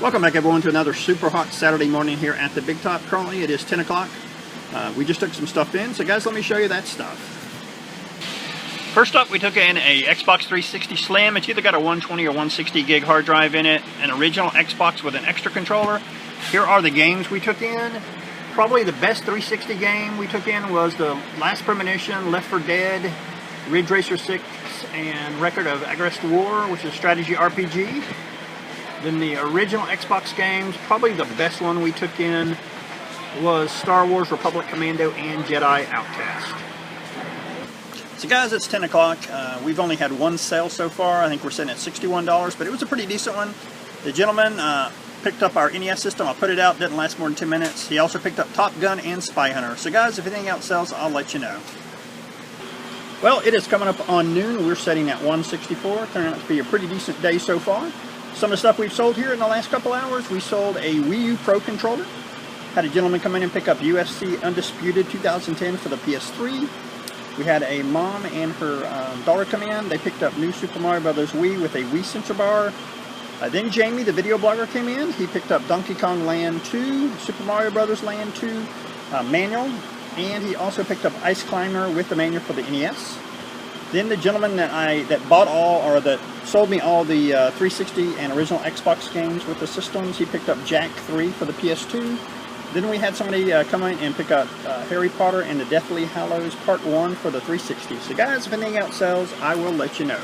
Welcome back everyone to another super hot Saturday morning here at the Big Top. Currently it is 10 o'clock. We just took some stuff in, so guys, let me show you that stuff. First up, we took in a Xbox 360 Slim. It's either got a 120 or 160 gig hard drive in it, an original Xbox with an extra controller. Here are the games we took in. Probably the best 360 game we took in was The Last Premonition, Left 4 Dead, Ridge Racer 6, and Record of Agrest War, which is a strategy RPG. Then the original Xbox games, probably the best one we took in was Star Wars Republic Commando and Jedi Outcast. So guys, it's 10 o'clock. We've only had one sale so far. I think we're sitting at $61, but it was a pretty decent one. The gentleman picked up our NES system. I put it out, didn't last more than 2 minutes. He also picked up Top Gun and Spy Hunter. So guys, if anything else sells, I'll let you know. Well, it is coming up on noon. We're sitting at 164. Turning out to be a pretty decent day so far. Some of the stuff we've sold here in the last couple hours, we sold a Wii U Pro controller. Had a gentleman come in and pick up UFC Undisputed 2010 for the PS3. We had a mom and her daughter come in. They picked up new Super Mario Bros. Wii with a Wii Sensor Bar. Then Jamie, the video blogger, came in. He picked up Donkey Kong Land 2, Super Mario Bros. Land 2 manual. And he also picked up Ice Climber with the manual for the NES. Then the gentleman that bought all, or that sold me all the 360 and original Xbox games with the systems, he picked up Jak 3 for the PS2. Then we had somebody come in and pick up Harry Potter and the Deathly Hallows Part 1 for the 360. So guys, if anything else sells, I will let you know.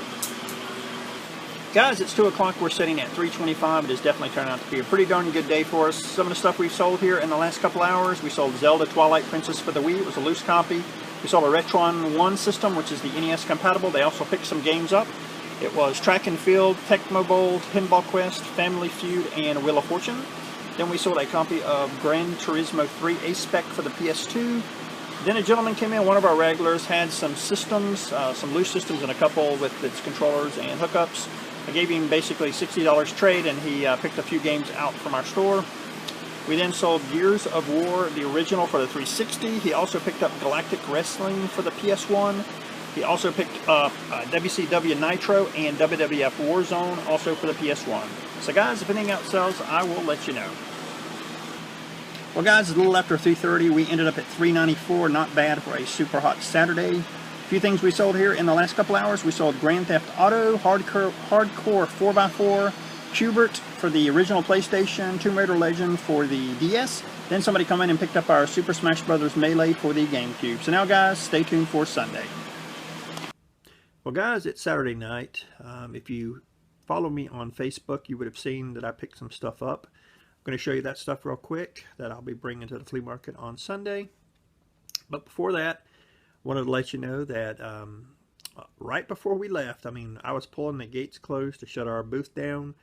Guys, it's 2 o'clock. We're sitting at 325. It is definitely turning out to be a pretty darn good day for us. Some of the stuff we've sold here in the last couple hours, we sold Zelda Twilight Princess for the Wii. It was a loose copy. We sold a Retron 1 system, which is the NES compatible. They also picked some games up. It was Track and Field, Tecmo Bowl, Pinball Quest, Family Feud, and Wheel of Fortune. Then we sold a copy of Gran Turismo 3 A-Spec for the PS2. Then a gentleman came in, one of our regulars, had some systems, some loose systems and a couple with its controllers and hookups. I gave him basically $60 trade, and he picked a few games out from our store. We then sold Gears of War, the original, for the 360. He also picked up Galactic Wrestling for the PS1. He also picked up WCW Nitro and WWF Warzone, also for the PS1. So guys, if anything else sells, I will let you know. Well guys, it's a little after 3:30. We ended up at $394. Not bad for a super hot Saturday. A few things we sold here in the last couple hours. We sold Grand Theft Auto, Hardcore 4x4, Qbert for the original PlayStation, Tomb Raider Legend for the DS. Then somebody come in and picked up our Super Smash Bros. Melee for the GameCube. So now guys, stay tuned for Sunday. Well guys, it's Saturday night. If you follow me on Facebook, you would have seen that I picked some stuff up. I'm going to show you that stuff real quick that I'll be bringing to the flea market on Sunday. But before that, I wanted to let you know that right before we left, I was pulling the gates closed to shut our booth down.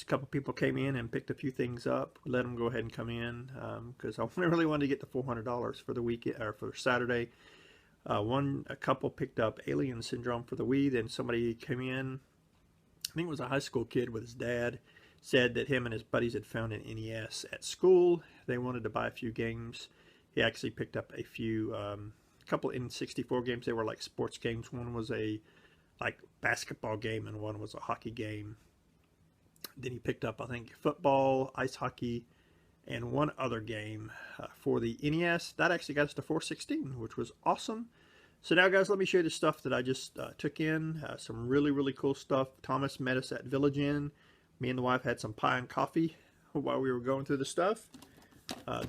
A couple people came in and picked a few things up. We let them go ahead and come in because I really wanted to get the $400 for the weekend or for Saturday. A couple picked up Alien Syndrome for the Wii. Then somebody came in, I think it was a high school kid with his dad, said that him and his buddies had found an NES at school. They wanted to buy a few games. He actually picked up a few, couple N64 games. They were like sports games. One was a basketball game and one was a hockey game. Then he picked up, I think, football, ice hockey, and one other game for the NES. That actually got us to 416, which was awesome. So now guys, let me show you the stuff that I just took in. Some really cool stuff. Thomas met us at Village Inn. Me and the wife had some pie and coffee while we were going through the stuff.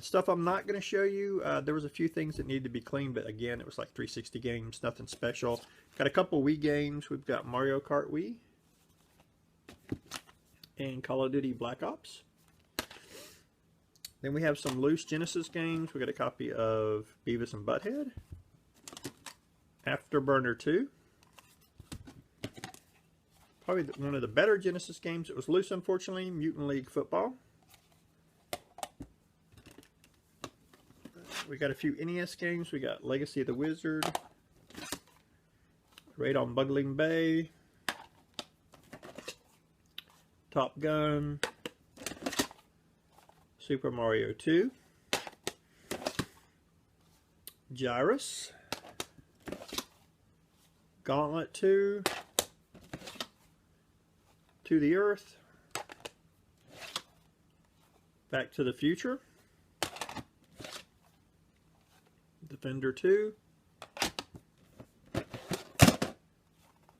Stuff I'm not going to show you, there was a few things that needed to be cleaned, but again, it was like 360 games, nothing special. Got a couple Wii games. We've got Mario Kart Wii and Call of Duty Black Ops. Then we have some loose Genesis games. We got a copy of Beavis and Butthead, Afterburner 2. Probably one of the better Genesis games. It was loose, unfortunately. Mutant League Football. We got a few NES games. We got Legacy of the Wizard, Raid on Bungling Bay, Top Gun, Super Mario 2, Gyrus, Gauntlet 2, To the Earth, Back to the Future, Defender 2,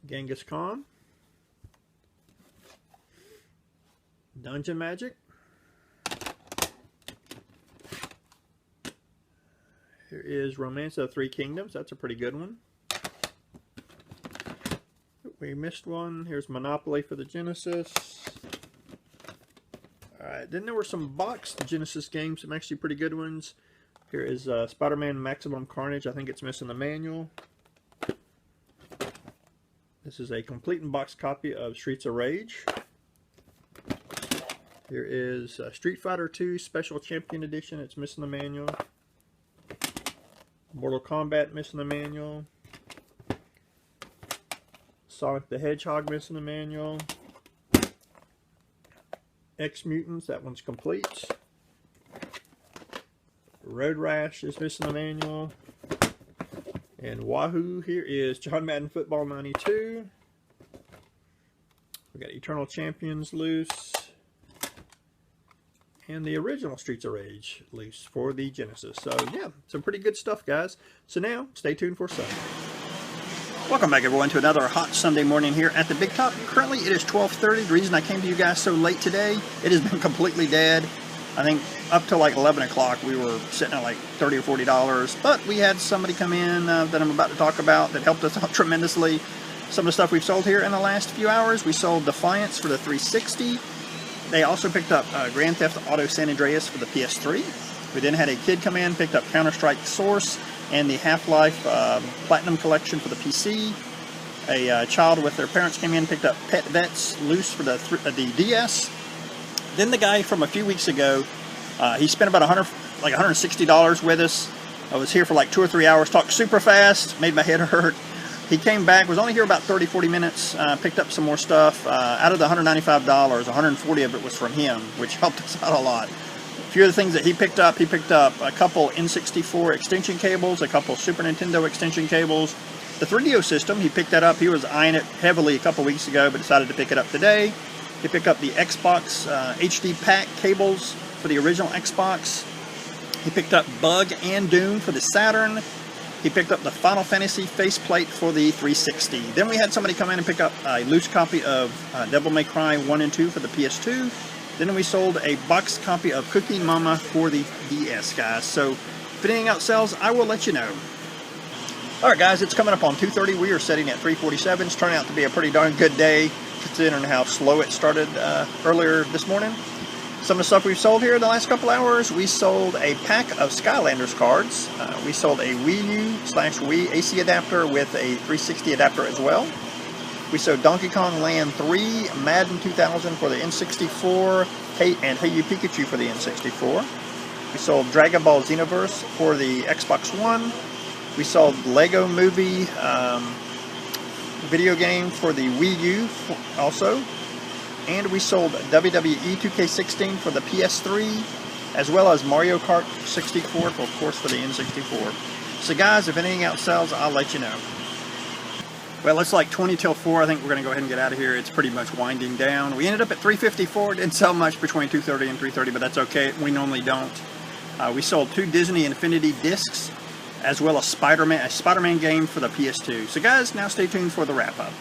Genghis Khan, Dungeon Magic, here is Romance of the Three Kingdoms. That's a pretty good one. We missed one. Here's Monopoly for the Genesis. Alright, then there were some boxed Genesis games, some actually pretty good ones. Here is Spider-Man Maximum Carnage. I think it's missing the manual. This is a complete and boxed copy of Streets of Rage. Here is Street Fighter 2 Special Champion Edition. It's missing the manual. Mortal Kombat missing the manual. Sonic the Hedgehog missing the manual. X-Mutants, that one's complete. Road Rash is missing the manual. And Wahoo, here is John Madden Football 92. We got Eternal Champions loose. And the original Streets of Rage loose for the Genesis. So yeah, some pretty good stuff, guys. So now, stay tuned for Sunday. Welcome back, everyone, to another hot Sunday morning here at the Big Top. Currently, it is 12:30. The reason I came to you guys so late today, it has been completely dead. I think up to like 11 o'clock, we were sitting at like $30 or $40. But we had somebody come in that I'm about to talk about that helped us out tremendously. Some of the stuff we've sold here in the last few hours. We sold Defiance for the 360. They also picked up Grand Theft Auto San Andreas for the PS3. We then had a kid come in, picked up Counter-Strike Source and the Half-Life Platinum Collection for the PC. A child with their parents came in, picked up Pet Vets loose for the DS. Then the guy from a few weeks ago, he spent about $160 with us. I was here for like 2 or 3 hours, talked super fast, made my head hurt. He came back, was only here about 30-40 minutes, picked up some more stuff. Out of the $195, 140 of it was from him, which helped us out a lot. A few of the things that he picked up a couple N64 extension cables, a couple Super Nintendo extension cables. The 3DO system, he picked that up. He was eyeing it heavily a couple weeks ago, but decided to pick it up today. He picked up the Xbox HD pack cables for the original Xbox. He picked up Bug and Doom for the Saturn. He picked up the Final Fantasy faceplate for the 360. Then we had somebody come in and pick up a loose copy of Devil May Cry 1 and 2 for the PS2. Then we sold a boxed copy of Cooking Mama for the DS, guys. So if anything else sells, I will let you know. Alright guys, it's coming up on 2:30. We are sitting at 3:47. It's turning out to be a pretty darn good day, considering how slow it started earlier this morning. Some of the stuff we've sold here in the last couple hours, we sold a pack of Skylanders cards. We sold a Wii U/Wii AC adapter with a 360 adapter as well. We sold Donkey Kong Land 3, Madden 2000 for the N64, and Hey You Pikachu for the N64. We sold Dragon Ball Xenoverse for the Xbox One. We sold Lego Movie video game for the Wii U also. And we sold WWE 2K16 for the PS3, as well as Mario Kart 64, of course, for the N64. So guys, if anything else sells, I'll let you know. Well, it's like 20 till 4. I think we're going to go ahead and get out of here. It's pretty much winding down. We ended up at 3:54. Didn't sell much between 2:30 and 3:30, but that's okay. We normally don't. We sold 2 Disney Infinity discs, as well as a Spider-Man game for the PS2. So guys, now stay tuned for the wrap-up.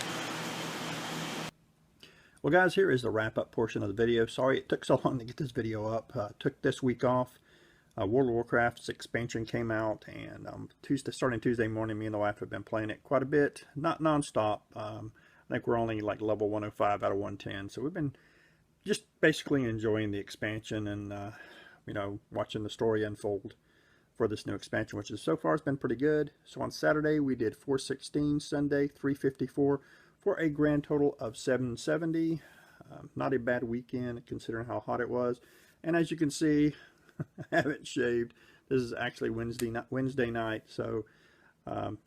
Well guys, here is the wrap-up portion of the video. Sorry it took so long to get this video up. Took this week off. World of Warcraft's expansion came out, and starting Tuesday morning, me and the wife have been playing it quite a bit. Not non-stop. I think we're only like level 105 out of 110. So we've been just basically enjoying the expansion and, you know, watching the story unfold for this new expansion, which is so far has been pretty good. So on Saturday, we did 416, Sunday, 354. For a grand total of 770. Not a bad weekend considering how hot it was. And as you can see, I haven't shaved. This is actually Wednesday night. So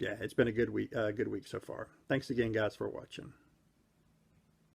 yeah, it's been a good week so far. Thanks again, guys, for watching.